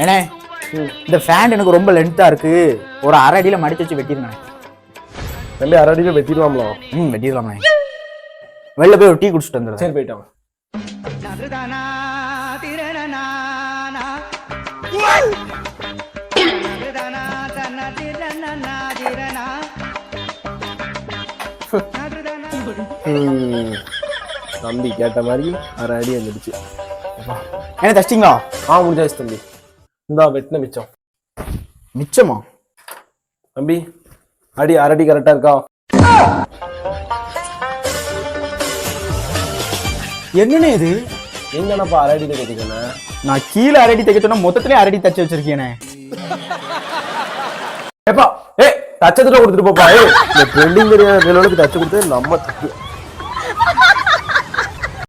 ஏன்னா இந்த ஃபேன் எனக்கு ரொம்ப லென்த்தா இருக்கு, ஒரு அரை அடியில மடிச்சு வச்சு வெட்டிருங்க. தம்பி அரை அடியில வெட்டிடுவாங்களோ? வெட்டிடலாமே. வெளில போய் ஒரு டீ குடிச்சிட்டு வந்துடுறேன். சரி போயிட்டான். தம்பி கேட்ட மாதிரி அரை அடி வந்துடுச்சு. என்ன தச்சிங்களா? முடிஞ்சாச்சு தம்பி. இந்தா வெட்டின மிச்சம். மிச்சமா? தம்பி அடி அரை அடி கரெக்டா இருக்கா? என்னண்ணே இது? எங்கனப்பா அரை அடியில தைக்கணும்? நான் கீழே அரை அடி தைக்க சொன்னா மொத்தத்திலே அரை அடி தச்சு வச்சிருக்கேனே. ஏப்பா தச்சத்துல கொடுத்துட்டு போப்பா. இந்த ட்ரெண்டிங் தெரியாத தச்சு கொடுத்து நம்ம தப்பு.